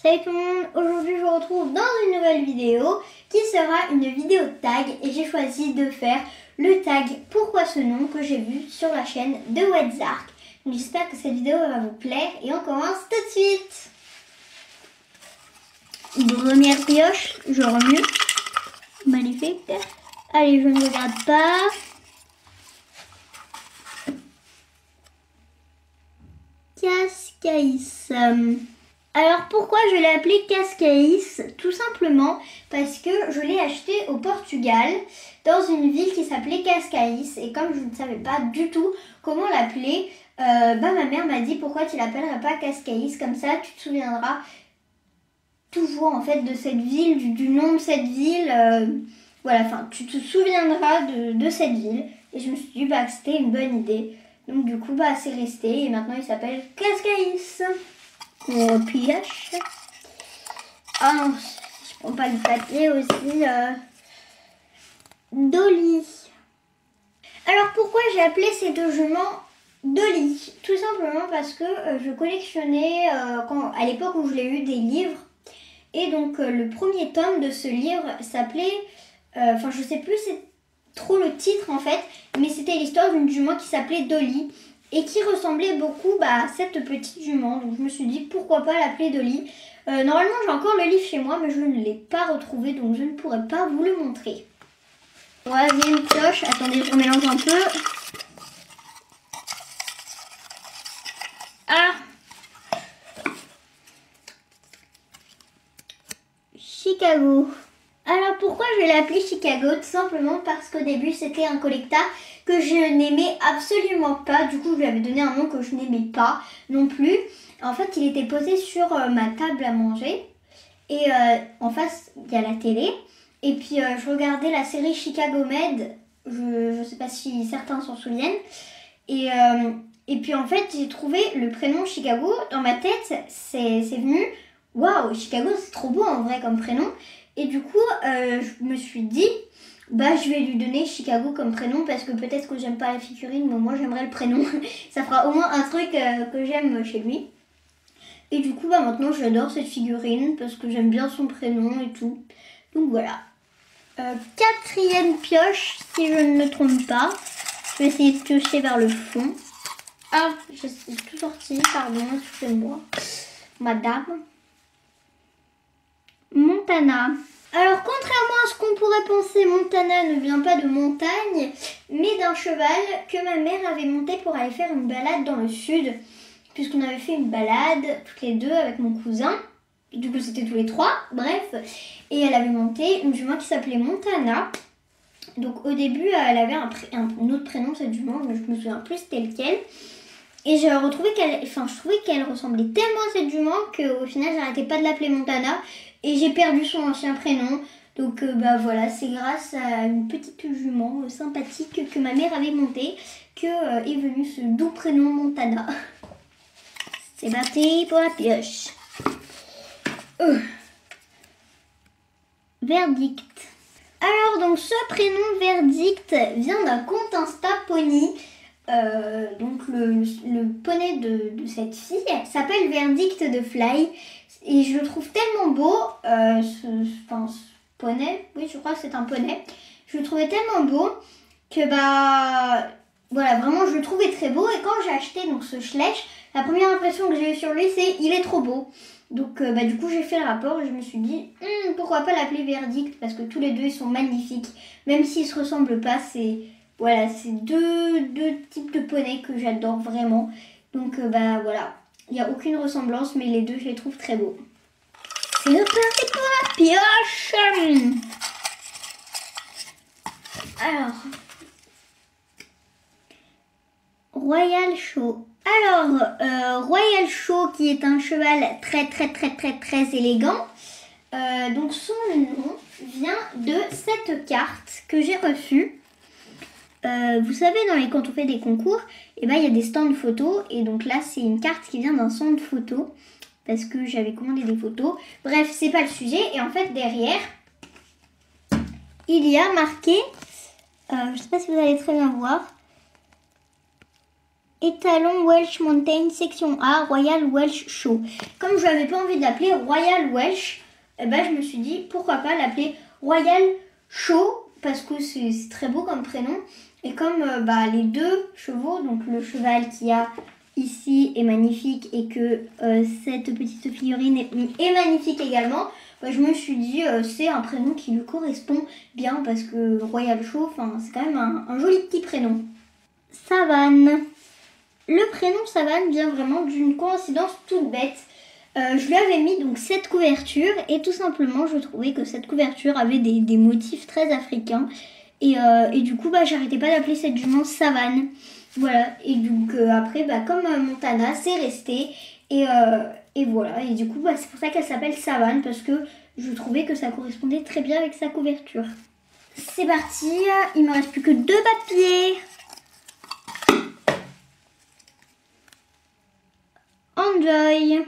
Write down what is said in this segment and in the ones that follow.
Salut tout le monde, aujourd'hui je vous retrouve dans une nouvelle vidéo qui sera une vidéo tag et j'ai choisi de faire le tag Pourquoi ce nom que j'ai vu sur la chaîne de Wedzark. Donc j'espère que cette vidéo va vous plaire et on commence tout de suite. Première pioche, je remue. Magnifique. Allez, je ne regarde pas. Cascaïs. Alors pourquoi je l'ai appelé Cascaïs? Tout simplement parce que je l'ai acheté au Portugal dans une ville qui s'appelait Cascaïs et comme je ne savais pas du tout comment l'appeler, ma mère m'a dit pourquoi tu l'appellerais pas Cascaïs, comme ça tu te souviendras toujours en fait de cette ville, du nom de cette ville, voilà, enfin tu te souviendras de cette ville et je me suis dit que c'était une bonne idée. Donc du coup c'est resté et maintenant il s'appelle Cascaïs. Pioche. Ah non, je prends pas le papier aussi. Dolly. Alors pourquoi j'ai appelé ces deux juments Dolly? Tout simplement parce que je collectionnais à l'époque où je l'ai eu des livres. Et donc le premier tome de ce livre s'appelait, je sais plus c'est trop le titre en fait, mais c'était l'histoire d'une jument qui s'appelait Dolly et qui ressemblait beaucoup à cette petite jument. Donc je me suis dit pourquoi pas l'appeler Dolly. Normalement j'ai encore le livre chez moi mais je ne l'ai pas retrouvé donc je ne pourrais pas vous le montrer. Troisième pioche, attendez je mélange un peu. Ah, Chicago. Alors pourquoi je l'ai appelé Chicago? Tout simplement parce qu'au début c'était un collecta que je n'aimais absolument pas. Du coup je lui avais donné un nom que je n'aimais pas non plus. En fait il était posé sur ma table à manger. Et en face il y a la télé. Et puis je regardais la série Chicago Med. Je ne sais pas si certains s'en souviennent. Et puis en fait j'ai trouvé le prénom Chicago. Dans ma tête c'est venu. Waouh, Chicago c'est trop beau en vrai comme prénom. Et du coup, je me suis dit, je vais lui donner Chicago comme prénom parce que peut-être que j'aime pas la figurine, mais moi j'aimerais le prénom. Ça fera au moins un truc que j'aime chez lui. Et du coup, maintenant j'adore cette figurine parce que j'aime bien son prénom et tout. Donc voilà. Quatrième pioche, si je ne me trompe pas. Je vais essayer de piocher vers le fond. Ah, je suis tout sorti, pardon, excusez-moi. Madame. Montana. Alors contrairement à ce qu'on pourrait penser, Montana ne vient pas de montagne, mais d'un cheval que ma mère avait monté pour aller faire une balade dans le sud. Puisqu'on avait fait une balade toutes les deux avec mon cousin. Du coup c'était tous les trois, bref. Et elle avait monté une jument qui s'appelait Montana. Donc au début elle avait un autre prénom cette jument, mais je me souviens plus c'était lequel. Et j'ai retrouvé je trouvais qu'elle ressemblait tellement à cette jument qu'au final j'arrêtais pas de l'appeler Montana. Et j'ai perdu son ancien prénom. Donc voilà, c'est grâce à une petite jument sympathique que ma mère avait montée que est venu ce doux prénom Montana. C'est parti pour la pioche. Verdict. Alors donc ce prénom Verdict vient d'un compte Insta Pony. Donc le poney de cette fille s'appelle Verdict de Fly. Et je le trouve tellement beau, ce poney, oui je crois que c'est un poney. Je le trouvais tellement beau que voilà, vraiment je le trouvais très beau. Et quand j'ai acheté donc ce Schleich, la première impression que j'ai eue sur lui c'est il est trop beau. Donc du coup j'ai fait le rapport et je me suis dit pourquoi pas l'appeler Verdict parce que tous les deux ils sont magnifiques. Même s'ils se ressemblent pas, c'est deux types de poneys que j'adore vraiment. Donc voilà. Il n'y a aucune ressemblance, mais les deux, je les trouve très beaux. C'est reparti pour la pioche. Alors, Royal Show. Alors, Royal Show, qui est un cheval très élégant. Donc, son nom vient de cette carte que j'ai reçue. Vous savez, quand on fait des concours, il y a des stands photos. Et donc là, c'est une carte qui vient d'un stand photo. Parce que j'avais commandé des photos. Bref, c'est pas le sujet. Et en fait, derrière, il y a marqué... je sais pas si vous allez très bien voir. Étalon Welsh Mountain section A, Royal Welsh Show. Comme je n'avais pas envie de l'appeler Royal Welsh, je me suis dit pourquoi pas l'appeler Royal Show parce que c'est très beau comme prénom. Et comme les deux chevaux, donc le cheval qu'il y a ici est magnifique et que cette petite figurine est magnifique également, je me suis dit c'est un prénom qui lui correspond bien parce que Royal Show, c'est quand même un joli petit prénom. Savane. Le prénom Savane vient vraiment d'une coïncidence toute bête. Je lui avais mis donc cette couverture et tout simplement je trouvais que cette couverture avait des motifs très africains et du coup j'arrêtais pas d'appeler cette jument Savane. Voilà, et donc après comme Montana c'est resté et voilà, et du coup c'est pour ça qu'elle s'appelle Savane parce que je trouvais que ça correspondait très bien avec sa couverture. C'est parti, il me reste plus que 2 papiers. Enjoy.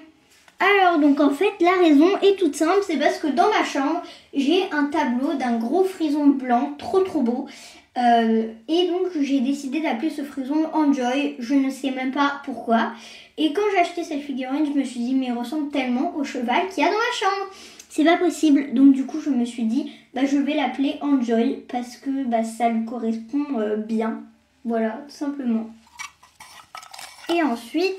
Alors donc en fait la raison est toute simple, c'est parce que dans ma chambre j'ai un tableau d'un gros frison blanc trop beau et donc j'ai décidé d'appeler ce frison Enjoy, je ne sais même pas pourquoi, et quand j'ai acheté cette figurine je me suis dit mais il ressemble tellement au cheval qu'il y a dans ma chambre, c'est pas possible, donc du coup je me suis dit je vais l'appeler Enjoy parce que ça lui correspond bien, voilà tout simplement. Et ensuite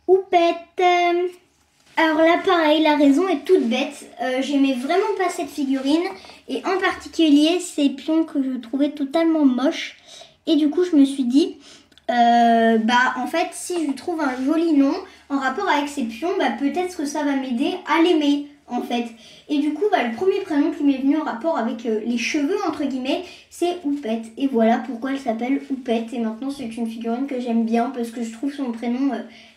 Houppette. Alors là pareil, la raison est toute bête, j'aimais vraiment pas cette figurine et en particulier ces pions que je trouvais totalement moches et du coup je me suis dit en fait si je trouve un joli nom en rapport avec ces pions, peut-être que ça va m'aider à l'aimer en fait. Et du coup le premier prénom qui m'est venu en rapport avec les cheveux entre guillemets c'est Houppette et voilà pourquoi elle s'appelle Houppette et maintenant c'est une figurine que j'aime bien parce que je trouve son prénom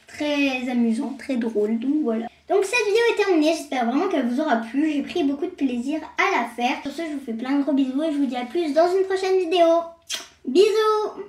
très amusant, très drôle, donc voilà. Donc cette vidéo est terminée, j'espère vraiment qu'elle vous aura plu, j'ai pris beaucoup de plaisir à la faire. Sur ce, je vous fais plein de gros bisous et je vous dis à plus dans une prochaine vidéo. Bisous!